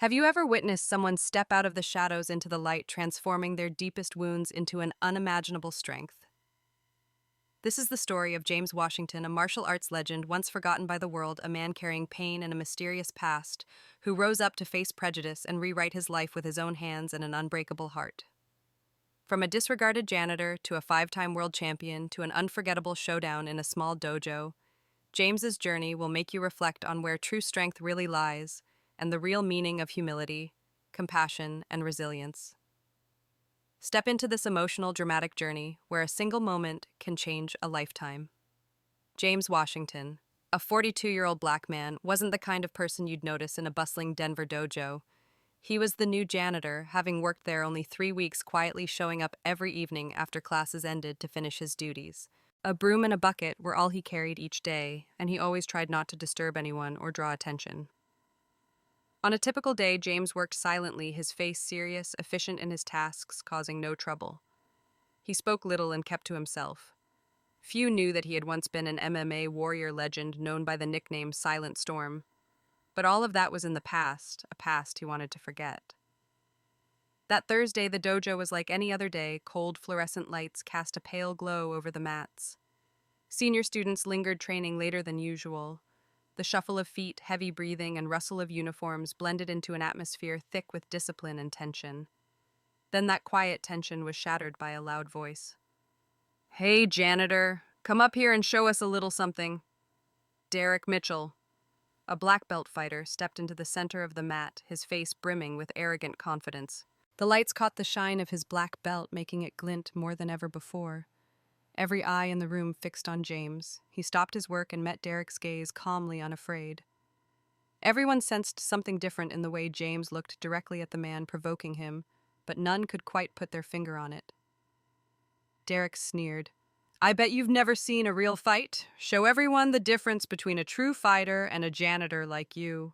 Have you ever witnessed someone step out of the shadows into the light, transforming their deepest wounds into an unimaginable strength? This is the story of James Washington, a martial arts legend once forgotten by the world, a man carrying pain and a mysterious past, who rose up to face prejudice and rewrite his life with his own hands and an unbreakable heart. From a disregarded janitor to a five-time world champion to an unforgettable showdown in a small dojo, James's journey will make you reflect on where true strength really lies and the real meaning of humility, compassion, and resilience. Step into this emotional, dramatic journey where a single moment can change a lifetime. James Washington, a 42-year-old black man, wasn't the kind of person you'd notice in a bustling Denver dojo. He was the new janitor, having worked there only 3 weeks, quietly showing up every evening after classes ended to finish his duties. A broom and a bucket were all he carried each day, and he always tried not to disturb anyone or draw attention. On a typical day, James worked silently, his face serious, efficient in his tasks, causing no trouble. He spoke little and kept to himself. Few knew that he had once been an MMA warrior legend known by the nickname Silent Storm. But all of that was in the past, a past he wanted to forget. That Thursday, the dojo was like any other day. Cold fluorescent lights cast a pale glow over the mats. Senior students lingered, training later than usual. The shuffle of feet, heavy breathing, and rustle of uniforms blended into an atmosphere thick with discipline and tension. Then that quiet tension was shattered by a loud voice. "Hey, janitor, come up here and show us a little something." Derek Mitchell, a black belt fighter, stepped into the center of the mat, his face brimming with arrogant confidence. The lights caught the shine of his black belt, making it glint more than ever before. Every eye in the room fixed on James. He stopped his work and met Derek's gaze, calmly unafraid. Everyone sensed something different in the way James looked directly at the man, provoking him, but none could quite put their finger on it. Derek sneered. "I bet you've never seen a real fight. Show everyone the difference between a true fighter and a janitor like you."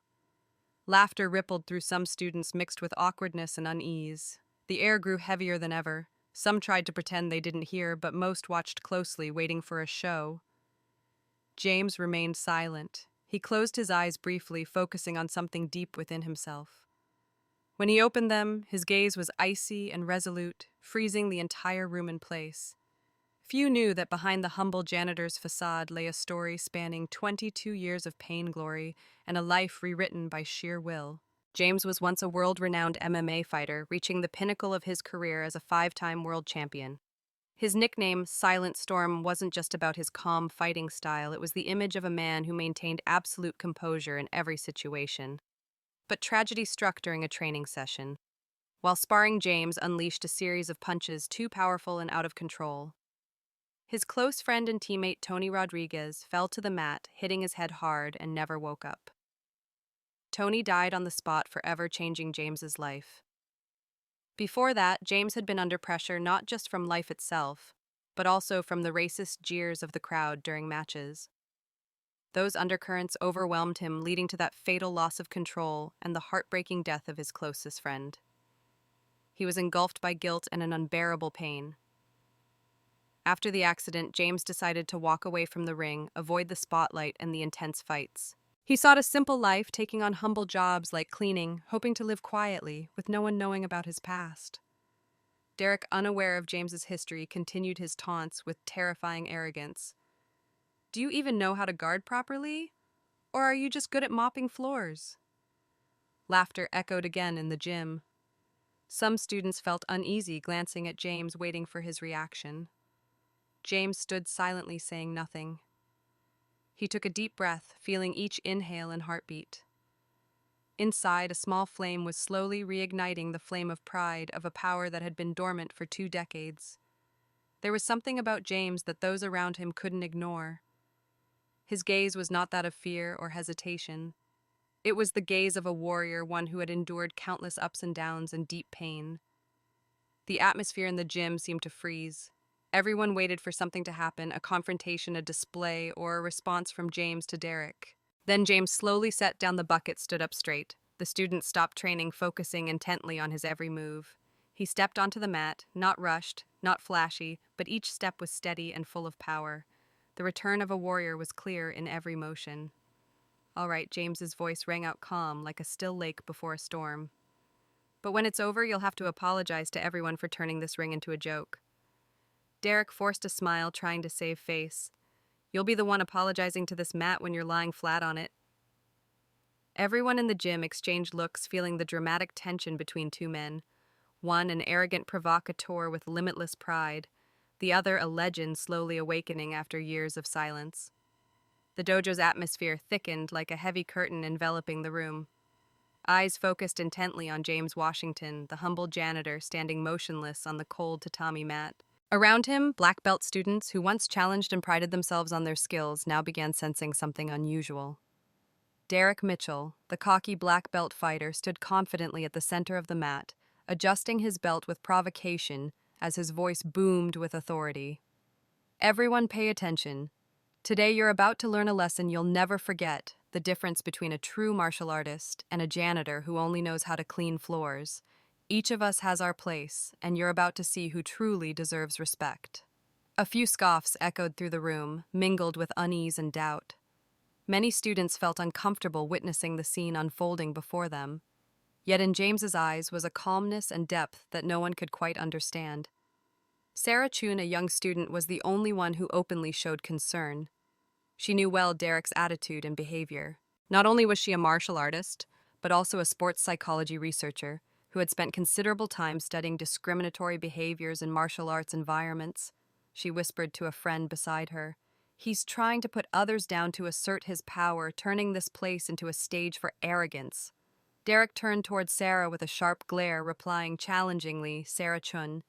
Laughter rippled through some students, mixed with awkwardness and unease. The air grew heavier than ever. Some tried to pretend they didn't hear, but most watched closely, waiting for a show. James remained silent. He closed his eyes briefly, focusing on something deep within himself. When he opened them, his gaze was icy and resolute, freezing the entire room in place. Few knew that behind the humble janitor's facade lay a story spanning 22 years of pain, glory, and a life rewritten by sheer will. James was once a world-renowned MMA fighter, reaching the pinnacle of his career as a five-time world champion. His nickname, Silent Storm, wasn't just about his calm fighting style, it was the image of a man who maintained absolute composure in every situation. But tragedy struck during a training session. While sparring, James unleashed a series of punches too powerful and out of control. His close friend and teammate Tony Rodriguez fell to the mat, hitting his head hard, and never woke up. Tony died on the spot, forever changing James's life. Before that, James had been under pressure not just from life itself, but also from the racist jeers of the crowd during matches. Those undercurrents overwhelmed him, leading to that fatal loss of control and the heartbreaking death of his closest friend. He was engulfed by guilt and an unbearable pain. After the accident, James decided to walk away from the ring, avoid the spotlight and the intense fights. He sought a simple life, taking on humble jobs like cleaning, hoping to live quietly, with no one knowing about his past. Derek, unaware of James's history, continued his taunts with terrifying arrogance. "Do you even know how to guard properly? Or are you just good at mopping floors?" Laughter echoed again in the gym. Some students felt uneasy, glancing at James, waiting for his reaction. James stood silently, saying nothing. He took a deep breath, feeling each inhale and heartbeat. Inside, a small flame was slowly reigniting, the flame of pride, of a power that had been dormant for 2 decades. There was something about James that those around him couldn't ignore. His gaze was not that of fear or hesitation. It was the gaze of a warrior, one who had endured countless ups and downs and deep pain. The atmosphere in the gym seemed to freeze. Everyone waited for something to happen, a confrontation, a display, or a response from James to Derek. Then James slowly set down the bucket, stood up straight. The students stopped training, focusing intently on his every move. He stepped onto the mat, not rushed, not flashy, but each step was steady and full of power. The return of a warrior was clear in every motion. All right, James's voice rang out calm, like a still lake before a storm. But when it's over, you'll have to apologize to everyone for turning this ring into a joke. Derek forced a smile, trying to save face. You'll be the one apologizing to this mat when you're lying flat on it. Everyone in the gym exchanged looks, feeling the dramatic tension between two men. One an arrogant provocateur with limitless pride, the other a legend slowly awakening after years of silence. The dojo's atmosphere thickened like a heavy curtain enveloping the room. Eyes focused intently on James Washington, the humble janitor standing motionless on the cold tatami mat. Around him, black belt students who once challenged and prided themselves on their skills now began sensing something unusual. Derek Mitchell, the cocky black belt fighter, stood confidently at the center of the mat, adjusting his belt with provocation as his voice boomed with authority. Everyone pay attention. Today you're about to learn a lesson you'll never forget, the difference between a true martial artist and a janitor who only knows how to clean floors. Each of us has our place, and you're about to see who truly deserves respect. A few scoffs echoed through the room, mingled with unease and doubt. Many students felt uncomfortable witnessing the scene unfolding before them. Yet in James's eyes was a calmness and depth that no one could quite understand. Sarah Chun, a young student, was the only one who openly showed concern. She knew well Derek's attitude and behavior. Not only was she a martial artist, but also a sports psychology researcher who had spent considerable time studying discriminatory behaviors in martial arts environments. She whispered to a friend beside her, "He's trying to put others down to assert his power, turning this place into a stage for arrogance." Derek turned toward Sarah with a sharp glare, replying challengingly, "Sarah Chun,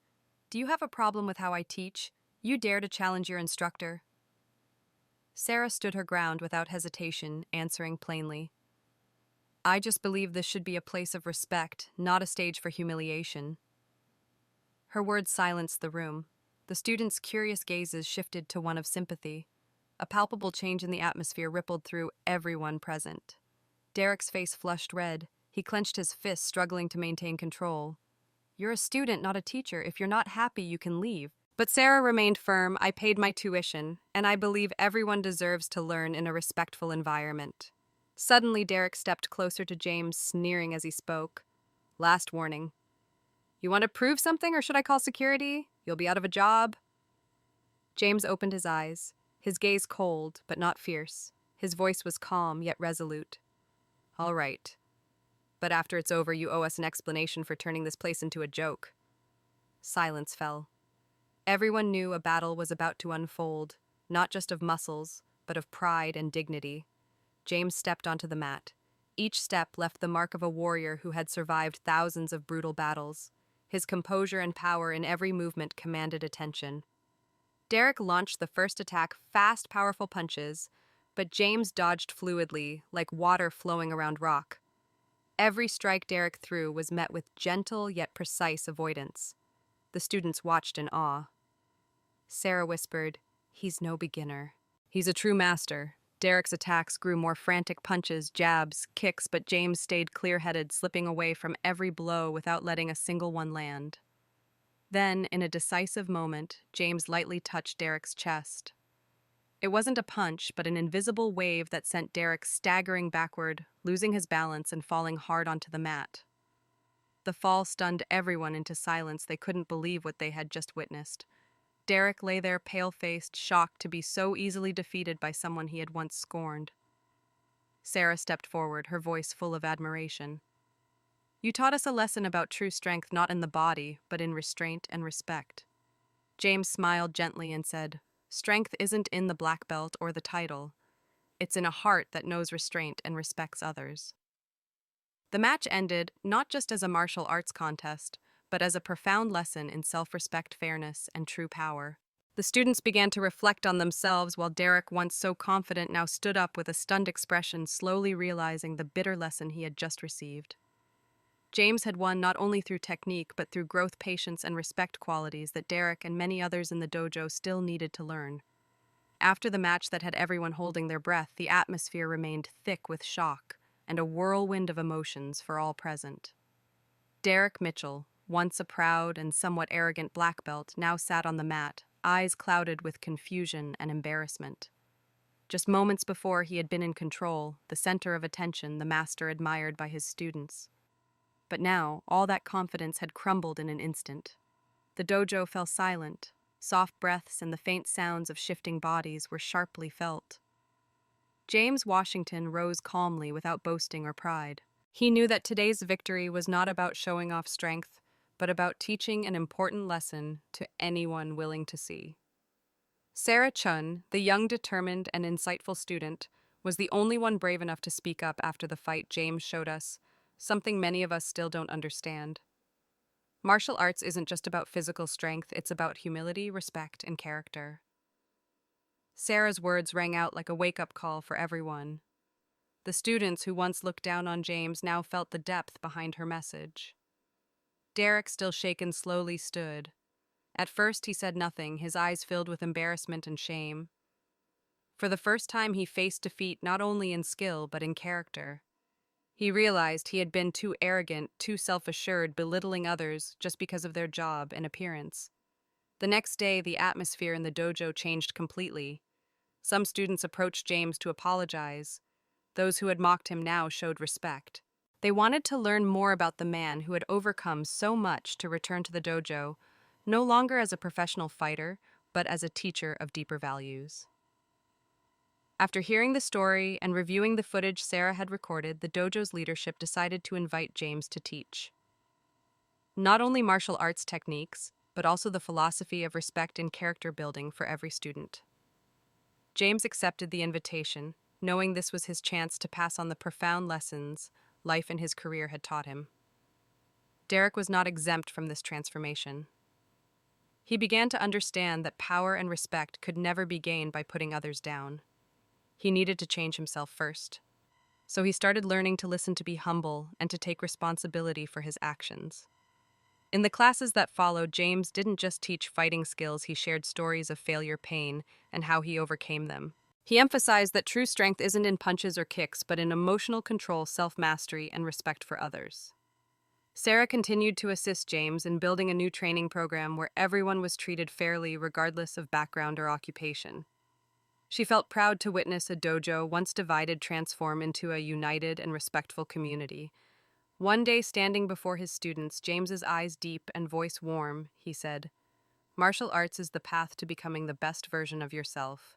do you have a problem with how I teach? You dare to challenge your instructor?" Sarah stood her ground without hesitation, answering plainly, "I just believe this should be a place of respect, not a stage for humiliation." Her words silenced the room. The students' curious gazes shifted to one of sympathy. A palpable change in the atmosphere rippled through everyone present. Derek's face flushed red. He clenched his fists, struggling to maintain control. "You're a student, not a teacher. If you're not happy, you can leave." But Sarah remained firm. "I paid my tuition, and I believe everyone deserves to learn in a respectful environment." Suddenly, Derek stepped closer to James, sneering as he spoke. "Last warning. You want to prove something, or should I call security? You'll be out of a job." James opened his eyes, his gaze cold, but not fierce. His voice was calm, yet resolute. "All right. But after it's over, you owe us an explanation for turning this place into a joke." Silence fell. Everyone knew a battle was about to unfold, not just of muscles, but of pride and dignity. James stepped onto the mat. Each step left the mark of a warrior who had survived thousands of brutal battles. His composure and power in every movement commanded attention. Derek launched the first attack, fast, powerful punches, but James dodged fluidly, like water flowing around rock. Every strike Derek threw was met with gentle yet precise avoidance. The students watched in awe. Sarah whispered, "He's no beginner. He's a true master." Derek's attacks grew more frantic punches, jabs, kicks, but James stayed clear-headed, slipping away from every blow without letting a single one land. Then, in a decisive moment, James lightly touched Derek's chest. It wasn't a punch, but an invisible wave that sent Derek staggering backward, losing his balance and falling hard onto the mat. The fall stunned everyone into silence. They couldn't believe what they had just witnessed. Derek lay there pale-faced, shocked to be so easily defeated by someone he had once scorned. Sarah stepped forward, her voice full of admiration. "You taught us a lesson about true strength not in the body, but in restraint and respect." James smiled gently and said, "Strength isn't in the black belt or the title. It's in a heart that knows restraint and respects others." The match ended not just as a martial arts contest, but as a profound lesson in self-respect, fairness, and true power. The students began to reflect on themselves while Derek, once so confident, now stood up with a stunned expression, slowly realizing the bitter lesson he had just received. James had won not only through technique, but through growth, patience, and respect, qualities that Derek and many others in the dojo still needed to learn. After the match that had everyone holding their breath, the atmosphere remained thick with shock and a whirlwind of emotions for all present. Derek Mitchell, once a proud and somewhat arrogant black belt, now sat on the mat, eyes clouded with confusion and embarrassment. Just moments before, he had been in control, the center of attention, the master admired by his students. But now, all that confidence had crumbled in an instant. The dojo fell silent. Soft breaths and the faint sounds of shifting bodies were sharply felt. James Washington rose calmly without boasting or pride. He knew that today's victory was not about showing off strength, but about teaching an important lesson to anyone willing to see. Sarah Chun, the young, determined, and insightful student, was the only one brave enough to speak up after the fight. James showed us something many of us still don't understand. Martial arts isn't just about physical strength, it's about humility, respect, and character. Sarah's words rang out like a wake-up call for everyone. The students who once looked down on James now felt the depth behind her message. Derek, still shaken, slowly stood. At first he said nothing, his eyes filled with embarrassment and shame. For the first time he faced defeat not only in skill but in character. He realized he had been too arrogant, too self-assured, belittling others just because of their job and appearance. The next day, the atmosphere in the dojo changed completely. Some students approached James to apologize. Those who had mocked him now showed respect. They wanted to learn more about the man who had overcome so much to return to the dojo, no longer as a professional fighter, but as a teacher of deeper values. After hearing the story and reviewing the footage Sarah had recorded, the dojo's leadership decided to invite James to teach. Not only martial arts techniques, but also the philosophy of respect and character building for every student. James accepted the invitation, knowing this was his chance to pass on the profound lessons life and his career had taught him. Derek was not exempt from this transformation. He began to understand that power and respect could never be gained by putting others down. He needed to change himself first. So he started learning to listen, to be humble, and to take responsibility for his actions. In the classes that followed, James didn't just teach fighting skills, he shared stories of failure, pain, and how he overcame them. He emphasized that true strength isn't in punches or kicks, but in emotional control, self-mastery, and respect for others. Sarah continued to assist James in building a new training program where everyone was treated fairly regardless of background or occupation. She felt proud to witness a dojo once divided transform into a united and respectful community. One day, standing before his students, James's eyes deep and voice warm, he said, "Martial arts is the path to becoming the best version of yourself.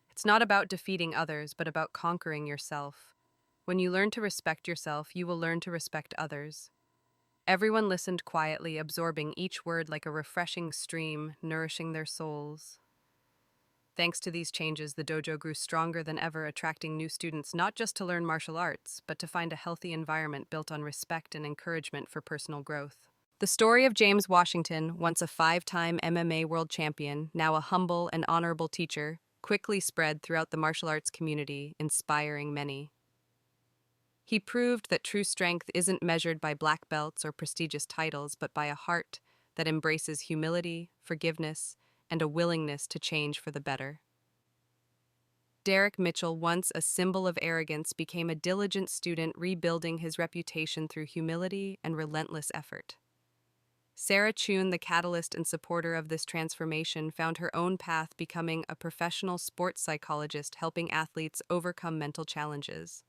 It's not about defeating others, but about conquering yourself. When you learn to respect yourself, you will learn to respect others." Everyone listened quietly, absorbing each word like a refreshing stream, nourishing their souls. Thanks to these changes, the dojo grew stronger than ever, attracting new students not just to learn martial arts, but to find a healthy environment built on respect and encouragement for personal growth. The story of James Washington, once a 5-time MMA world champion, now a humble and honorable teacher, quickly spread throughout the martial arts community, inspiring many. He proved that true strength isn't measured by black belts or prestigious titles, but by a heart that embraces humility, forgiveness, and a willingness to change for the better. Derek Mitchell, once a symbol of arrogance, became a diligent student, rebuilding his reputation through humility and relentless effort. Sarah Chun, the catalyst and supporter of this transformation, found her own path, becoming a professional sports psychologist, helping athletes overcome mental challenges.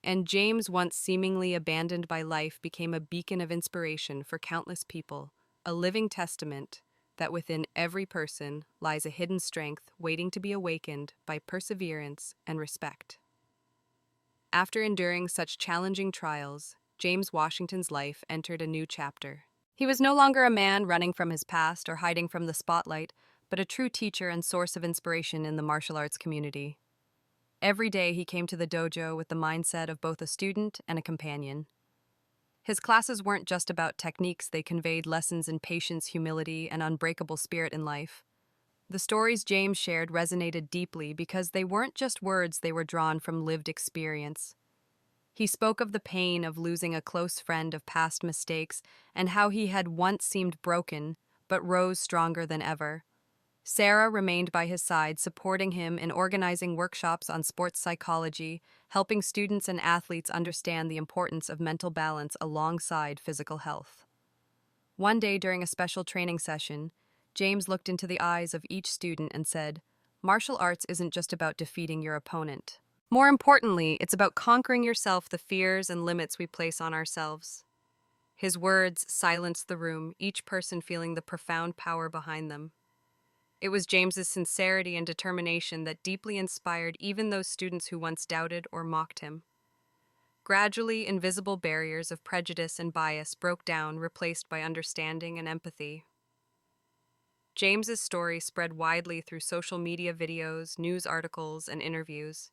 And James, once seemingly abandoned by life, became a beacon of inspiration for countless people, a living testament that within every person lies a hidden strength waiting to be awakened by perseverance and respect. After enduring such challenging trials, James Washington's life entered a new chapter. He was no longer a man running from his past or hiding from the spotlight, but a true teacher and source of inspiration in the martial arts community. Every day he came to the dojo with the mindset of both a student and a companion. His classes weren't just about techniques, they conveyed lessons in patience, humility, and unbreakable spirit in life. The stories James shared resonated deeply because they weren't just words, they were drawn from lived experience. He spoke of the pain of losing a close friend, of past mistakes, and how he had once seemed broken, but rose stronger than ever. Sarah remained by his side, supporting him in organizing workshops on sports psychology, helping students and athletes understand the importance of mental balance alongside physical health. One day during a special training session, James looked into the eyes of each student and said, martial arts isn't just about defeating your opponent. More importantly, it's about conquering yourself, the fears and limits we place on ourselves. His words silenced the room, each person feeling the profound power behind them. It was James's sincerity and determination that deeply inspired even those students who once doubted or mocked him. Gradually, invisible barriers of prejudice and bias broke down, replaced by understanding and empathy. James's story spread widely through social media videos, news articles, and interviews.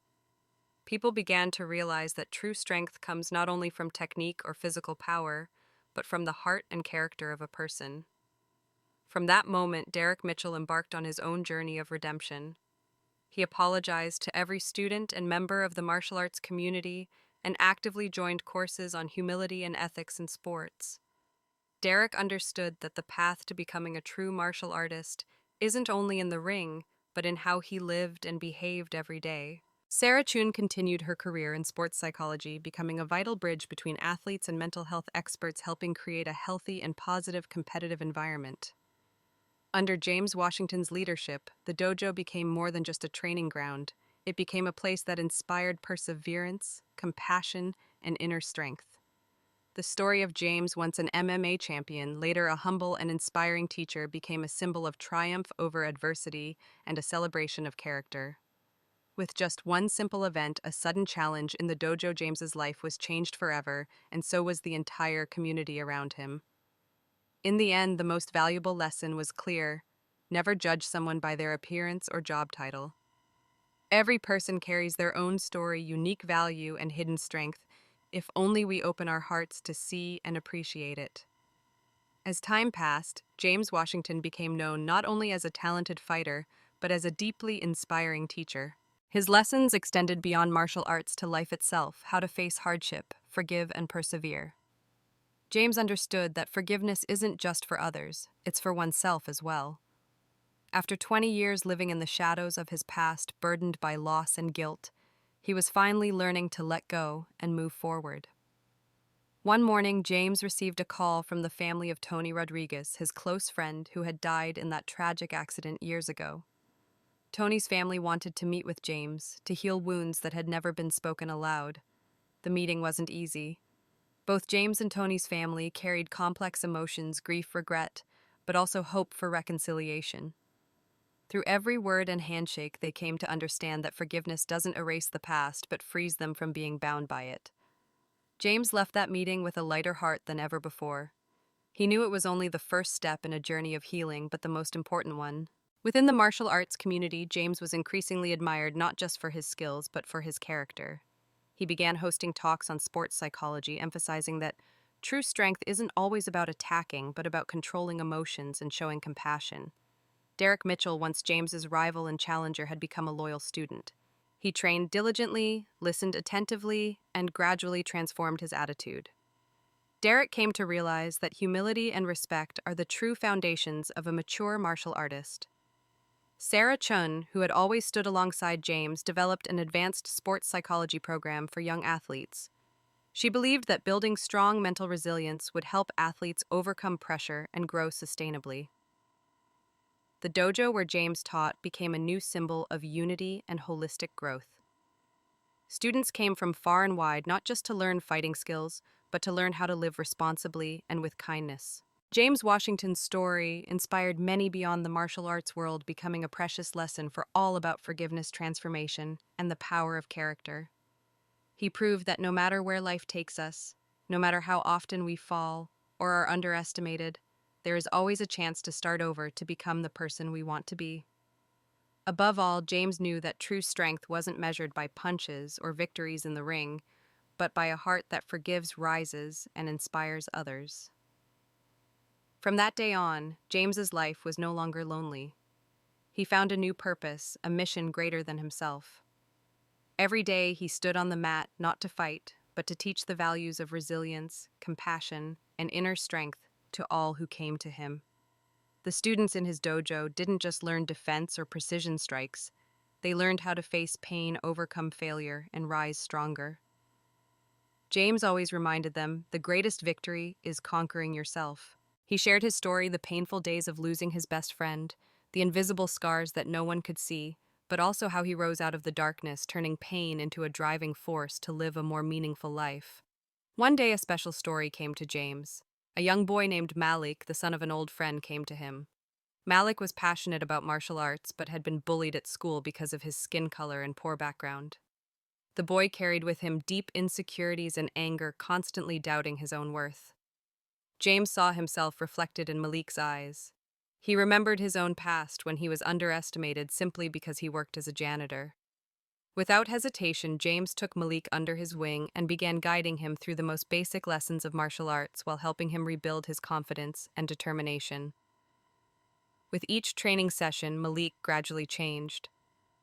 People began to realize that true strength comes not only from technique or physical power, but from the heart and character of a person. From that moment, Derek Mitchell embarked on his own journey of redemption. He apologized to every student and member of the martial arts community and actively joined courses on humility and ethics in sports. Derek understood that the path to becoming a true martial artist isn't only in the ring, but in how he lived and behaved every day. Sarah Chun continued her career in sports psychology, becoming a vital bridge between athletes and mental health experts, helping create a healthy and positive competitive environment. Under James Washington's leadership, the dojo became more than just a training ground. It became a place that inspired perseverance, compassion, and inner strength. The story of James, once an MMA champion, later a humble and inspiring teacher, became a symbol of triumph over adversity and a celebration of character. With just one simple event, a sudden challenge in the dojo, James's life was changed forever, and so was the entire community around him. In the end, the most valuable lesson was clear: never judge someone by their appearance or job title. Every person carries their own story, unique value, and hidden strength, if only we open our hearts to see and appreciate it. As time passed, James Washington became known not only as a talented fighter, but as a deeply inspiring teacher. His lessons extended beyond martial arts to life itself: how to face hardship, forgive, and persevere. James understood that forgiveness isn't just for others, it's for oneself as well. After 20 years living in the shadows of his past, burdened by loss and guilt, he was finally learning to let go and move forward. One morning, James received a call from the family of Tony Rodriguez, his close friend who had died in that tragic accident years ago. Tony's family wanted to meet with James to heal wounds that had never been spoken aloud. The meeting wasn't easy. Both James and Tony's family carried complex emotions: grief, regret, but also hope for reconciliation. Through every word and handshake, they came to understand that forgiveness doesn't erase the past, but frees them from being bound by it. James left that meeting with a lighter heart than ever before. He knew it was only the first step in a journey of healing, but the most important one. Within the martial arts community, James was increasingly admired not just for his skills, but for his character. He began hosting talks on sports psychology, emphasizing that true strength isn't always about attacking, but about controlling emotions and showing compassion. Derek Mitchell, once James's rival and challenger, had become a loyal student. He trained diligently, listened attentively, and gradually transformed his attitude. Derek came to realize that humility and respect are the true foundations of a mature martial artist. Sarah Chun, who had always stood alongside James, developed an advanced sports psychology program for young athletes. She believed that building strong mental resilience would help athletes overcome pressure and grow sustainably. The dojo where James taught became a new symbol of unity and holistic growth. Students came from far and wide not just to learn fighting skills, but to learn how to live responsibly and with kindness. James Washington's story inspired many beyond the martial arts world, becoming a precious lesson for all about forgiveness, transformation, and the power of character. He proved that no matter where life takes us, no matter how often we fall or are underestimated, there is always a chance to start over, to become the person we want to be. Above all, James knew that true strength wasn't measured by punches or victories in the ring, but by a heart that forgives, rises, and inspires others. From that day on, James's life was no longer lonely. He found a new purpose, a mission greater than himself. Every day he stood on the mat, not to fight, but to teach the values of resilience, compassion, and inner strength to all who came to him. The students in his dojo didn't just learn defense or precision strikes. They learned how to face pain, overcome failure, and rise stronger. James always reminded them, the greatest victory is conquering yourself. He shared his story: the painful days of losing his best friend, the invisible scars that no one could see, but also how he rose out of the darkness, turning pain into a driving force to live a more meaningful life. One day, a special story came to James. A young boy named Malik, the son of an old friend, came to him. Malik was passionate about martial arts, but had been bullied at school because of his skin color and poor background. The boy carried with him deep insecurities and anger, constantly doubting his own worth. James saw himself reflected in Malik's eyes. He remembered his own past when he was underestimated simply because he worked as a janitor. Without hesitation, James took Malik under his wing and began guiding him through the most basic lessons of martial arts while helping him rebuild his confidence and determination. With each training session, Malik gradually changed.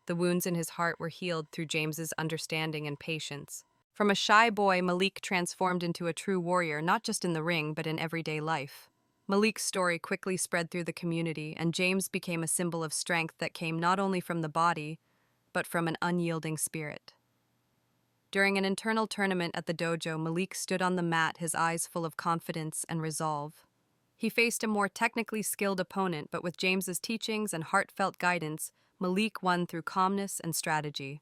The wounds in his heart were healed through James's understanding and patience. From a shy boy, Malik transformed into a true warrior, not just in the ring, but in everyday life. Malik's story quickly spread through the community, and James became a symbol of strength that came not only from the body, but from an unyielding spirit. During an internal tournament at the dojo, Malik stood on the mat, his eyes full of confidence and resolve. He faced a more technically skilled opponent, but with James's teachings and heartfelt guidance, Malik won through calmness and strategy.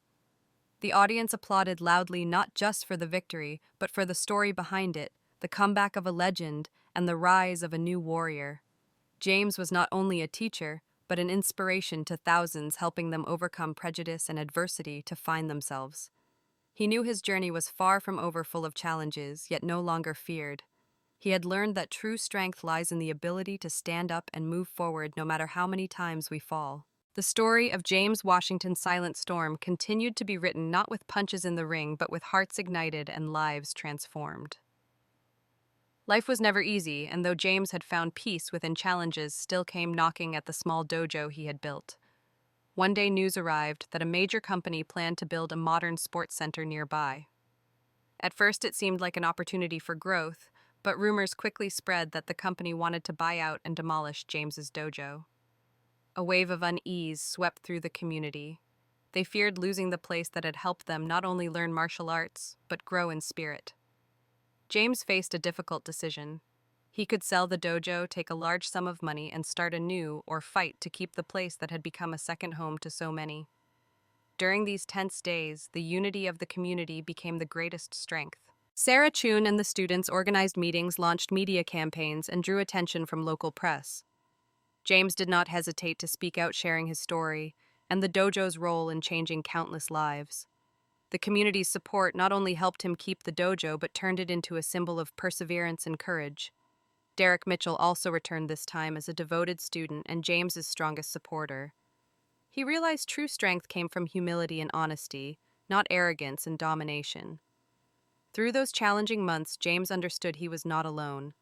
The audience applauded loudly not just for the victory, but for the story behind it, the comeback of a legend, and the rise of a new warrior. James was not only a teacher, but an inspiration to thousands, helping them overcome prejudice and adversity to find themselves. He knew his journey was far from over, full of challenges, yet no longer feared. He had learned that true strength lies in the ability to stand up and move forward no matter how many times we fall. The story of James Washington's Silent Storm continued to be written not with punches in the ring, but with hearts ignited and lives transformed. Life was never easy, and though James had found peace within challenges, still came knocking at the small dojo he had built. One day news arrived that a major company planned to build a modern sports center nearby. At first it seemed like an opportunity for growth, but rumors quickly spread that the company wanted to buy out and demolish James's dojo. A wave of unease swept through the community. They feared losing the place that had helped them not only learn martial arts, but grow in spirit. James faced a difficult decision. He could sell the dojo, take a large sum of money, and start anew, or fight to keep the place that had become a second home to so many. During these tense days, the unity of the community became the greatest strength. Sarah Chun and the students organized meetings, launched media campaigns, and drew attention from local press. James did not hesitate to speak out, sharing his story and the dojo's role in changing countless lives. The community's support not only helped him keep the dojo, but turned it into a symbol of perseverance and courage. Derek Mitchell also returned this time as a devoted student and James's strongest supporter. He realized true strength came from humility and honesty, not arrogance and domination. Through those challenging months, James understood he was not alone.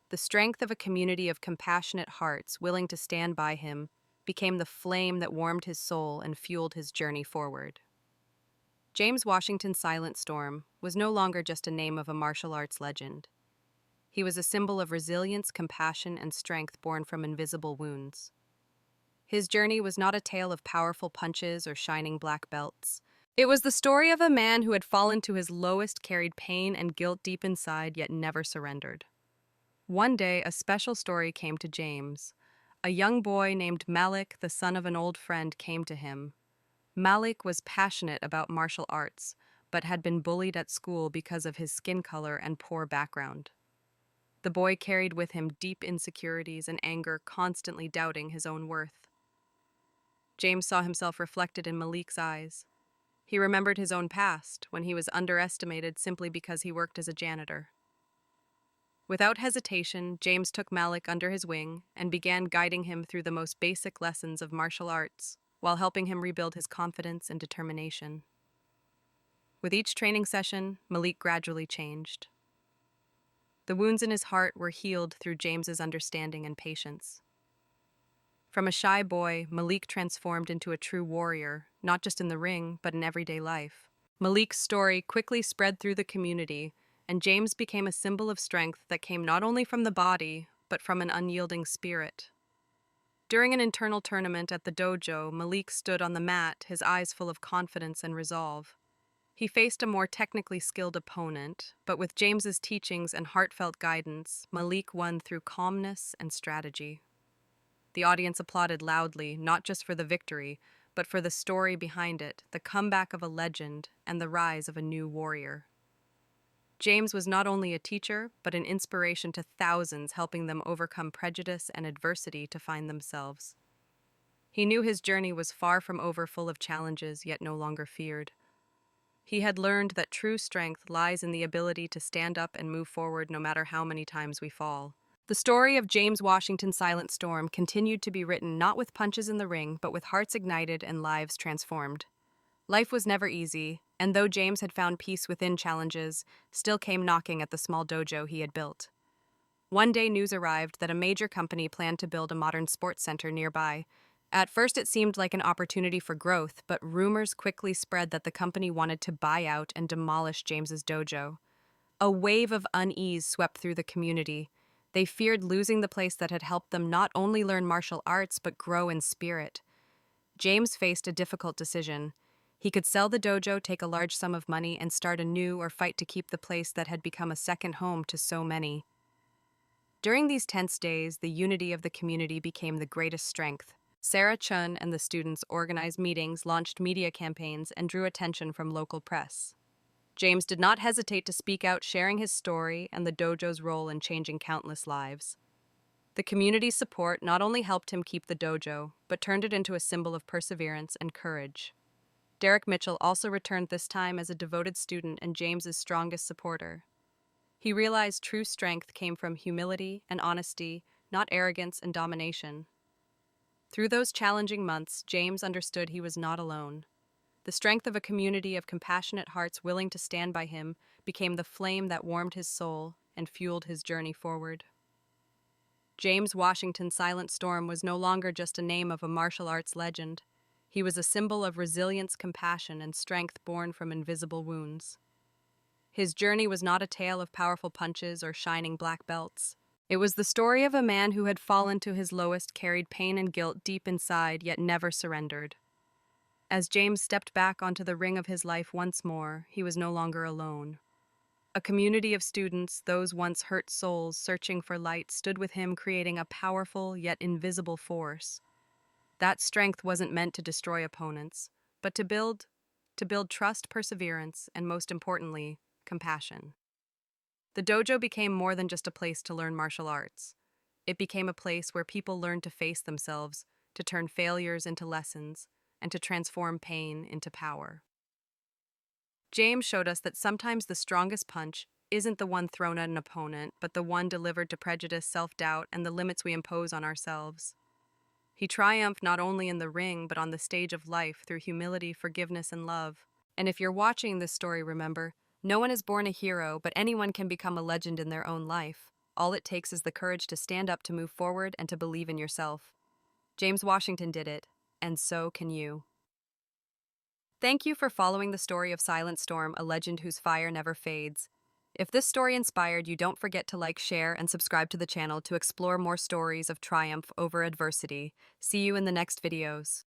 The strength of a community of compassionate hearts willing to stand by him became the flame that warmed his soul and fueled his journey forward. James Washington's Silent Storm was no longer just a name of a martial arts legend. He was a symbol of resilience, compassion, and strength born from invisible wounds. His journey was not a tale of powerful punches or shining black belts. It was the story of a man who had fallen to his lowest, carried pain and guilt deep inside, yet never surrendered. One day, a special story came to James. A young boy named Malik, the son of an old friend, came to him. Malik was passionate about martial arts, but had been bullied at school because of his skin color and poor background. The boy carried with him deep insecurities and anger, constantly doubting his own worth. James saw himself reflected in Malik's eyes. He remembered his own past, when he was underestimated simply because he worked as a janitor. Without hesitation, James took Malik under his wing and began guiding him through the most basic lessons of martial arts, while helping him rebuild his confidence and determination. With each training session, Malik gradually changed. The wounds in his heart were healed through James's understanding and patience. From a shy boy, Malik transformed into a true warrior, not just in the ring, but in everyday life. Malik's story quickly spread through the community, and James became a symbol of strength that came not only from the body, but from an unyielding spirit. During an internal tournament at the dojo, Malik stood on the mat, his eyes full of confidence and resolve. He faced a more technically skilled opponent, but with James's teachings and heartfelt guidance, Malik won through calmness and strategy. The audience applauded loudly, not just for the victory, but for the story behind it, the comeback of a legend, and the rise of a new warrior. James was not only a teacher, but an inspiration to thousands, helping them overcome prejudice and adversity to find themselves. He knew his journey was far from over, full of challenges, yet no longer feared. He had learned that true strength lies in the ability to stand up and move forward no matter how many times we fall. The story of James Washington's Silent Storm continued to be written not with punches in the ring, but with hearts ignited and lives transformed. Life was never easy, and though James had found peace within challenges, still came knocking at the small dojo he had built. One day news arrived that a major company planned to build a modern sports center nearby. At first it seemed like an opportunity for growth, but rumors quickly spread that the company wanted to buy out and demolish James's dojo. A wave of unease swept through the community. They feared losing the place that had helped them not only learn martial arts but grow in spirit. James faced a difficult decision. He could sell the dojo, take a large sum of money, and start anew, or fight to keep the place that had become a second home to so many. During these tense days, the unity of the community became the greatest strength. Sarah Chun and the students organized meetings, launched media campaigns, and drew attention from local press. James did not hesitate to speak out, sharing his story and the dojo's role in changing countless lives. The community's support not only helped him keep the dojo, but turned it into a symbol of perseverance and courage. Derek Mitchell also returned, this time as a devoted student and James's strongest supporter. He realized true strength came from humility and honesty, not arrogance and domination. Through those challenging months, James understood he was not alone. The strength of a community of compassionate hearts willing to stand by him became the flame that warmed his soul and fueled his journey forward. James Washington's Silent Storm was no longer just a name of a martial arts legend. He was a symbol of resilience, compassion, and strength born from invisible wounds. His journey was not a tale of powerful punches or shining black belts. It was the story of a man who had fallen to his lowest, carried pain and guilt deep inside, yet never surrendered. As James stepped back onto the ring of his life once more, he was no longer alone. A community of students, those once hurt souls searching for light, stood with him, creating a powerful yet invisible force. That strength wasn't meant to destroy opponents, but to build trust, perseverance, and most importantly, compassion. The dojo became more than just a place to learn martial arts. It became a place where people learned to face themselves, to turn failures into lessons, and to transform pain into power. James showed us that sometimes the strongest punch isn't the one thrown at an opponent, but the one delivered to prejudice, self-doubt, and the limits we impose on ourselves. He triumphed not only in the ring, but on the stage of life through humility, forgiveness, and love. And if you're watching this story, remember, no one is born a hero, but anyone can become a legend in their own life. All it takes is the courage to stand up, to move forward, and to believe in yourself. James Washington did it, and so can you. Thank you for following the story of Silent Storm, a legend whose fire never fades. If this story inspired you, don't forget to like, share, and subscribe to the channel to explore more stories of triumph over adversity. See you in the next videos.